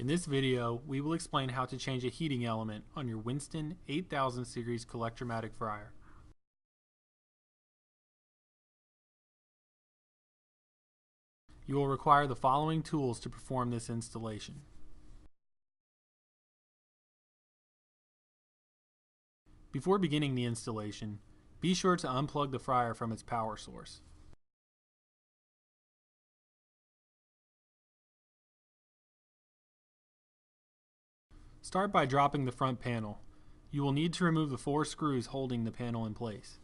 In this video, we will explain how to change a heating element on your Winston 8000 series Collectramatic fryer. You will require the following tools to perform this installation. Before beginning the installation, be sure to unplug the fryer from its power source. Start by dropping the front panel. You will need to remove the 4 screws holding the panel in place.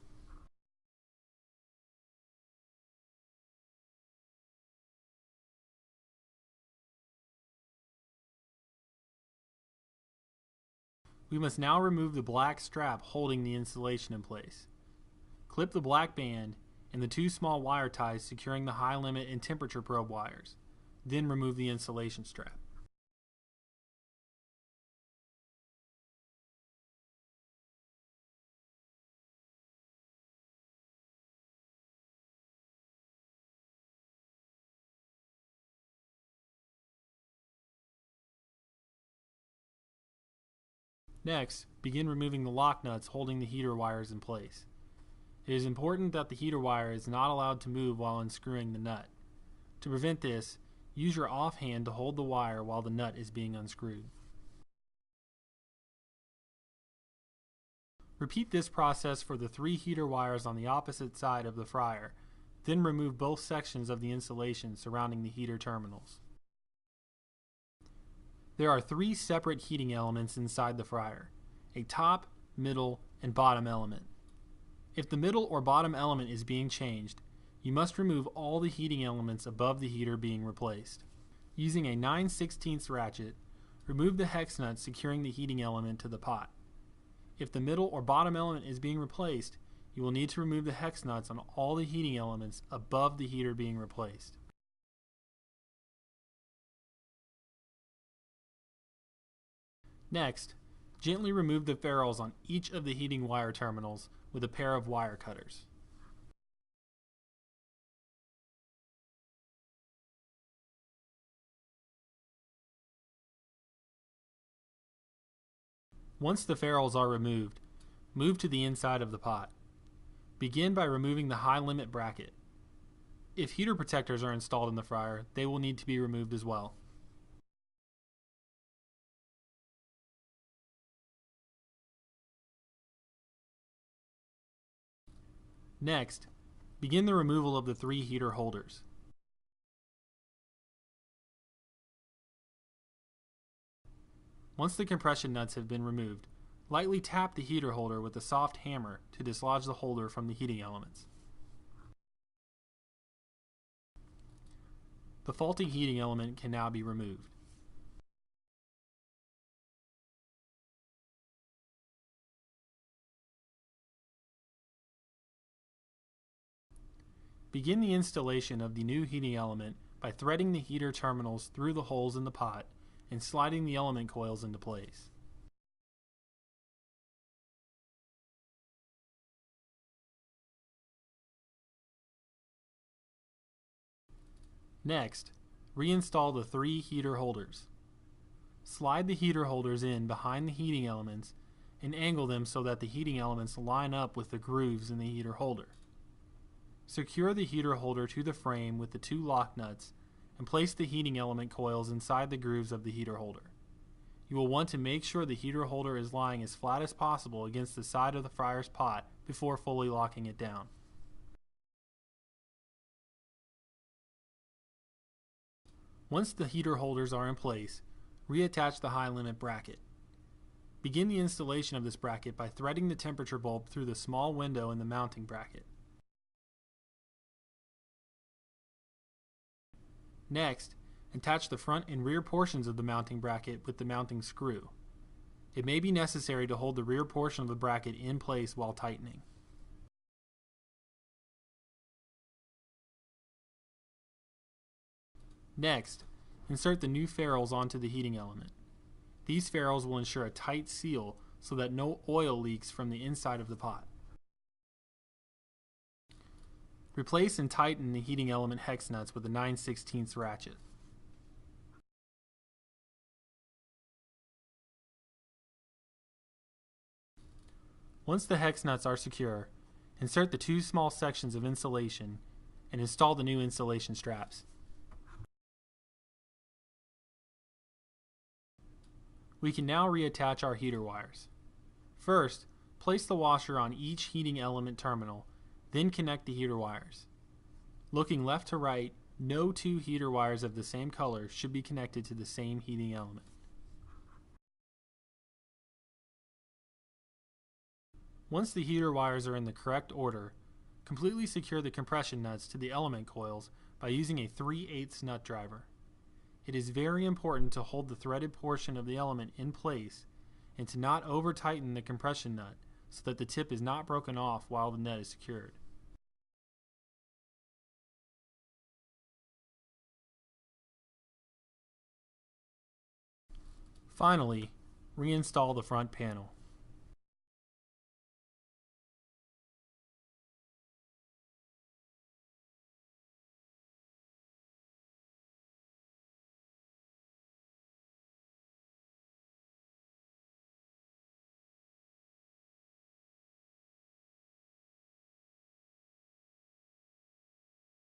We must now remove the black strap holding the insulation in place. Clip the black band and the 2 small wire ties securing the high limit and temperature probe wires. Then remove the insulation strap. Next, begin removing the lock nuts holding the heater wires in place. It is important that the heater wire is not allowed to move while unscrewing the nut. To prevent this, use your offhand to hold the wire while the nut is being unscrewed. Repeat this process for the 3 heater wires on the opposite side of the fryer, then remove both sections of the insulation surrounding the heater terminals. There are 3 separate heating elements inside the fryer: a top, middle, and bottom element. If the middle or bottom element is being changed, you must remove all the heating elements above the heater being replaced. Using a 9/16 ratchet, remove the hex nut securing the heating element to the pot. If the middle or bottom element is being replaced, you will need to remove the hex nuts on all the heating elements above the heater being replaced. Next, gently remove the ferrules on each of the heating wire terminals with a pair of wire cutters. Once the ferrules are removed, move to the inside of the pot. Begin by removing the high limit bracket. If heater protectors are installed in the fryer, they will need to be removed as well. Next, begin the removal of the 3 heater holders. Once the compression nuts have been removed, lightly tap the heater holder with a soft hammer to dislodge the holder from the heating elements. The faulty heating element can now be removed. Begin the installation of the new heating element by threading the heater terminals through the holes in the pot and sliding the element coils into place. Next, reinstall the 3 heater holders. Slide the heater holders in behind the heating elements and angle them so that the heating elements line up with the grooves in the heater holder. Secure the heater holder to the frame with the 2 lock nuts and place the heating element coils inside the grooves of the heater holder. You will want to make sure the heater holder is lying as flat as possible against the side of the fryer's pot before fully locking it down. Once the heater holders are in place, reattach the high limit bracket. Begin the installation of this bracket by threading the temperature bulb through the small window in the mounting bracket. Next, attach the front and rear portions of the mounting bracket with the mounting screw. It may be necessary to hold the rear portion of the bracket in place while tightening. Next, insert the new ferrules onto the heating element. These ferrules will ensure a tight seal so that no oil leaks from the inside of the pot. Replace and tighten the heating element hex nuts with a 9/16 ratchet. Once the hex nuts are secure, insert the two small sections of insulation and install the new insulation straps. We can now reattach our heater wires. First, place the washer on each heating element terminal, then connect the heater wires. Looking left to right, no two heater wires of the same color should be connected to the same heating element. Once the heater wires are in the correct order, completely secure the compression nuts to the element coils by using a 3/8 nut driver. It is very important to hold the threaded portion of the element in place and to not over-tighten the compression nut so that the tip is not broken off while the nut is secured. Finally, reinstall the front panel.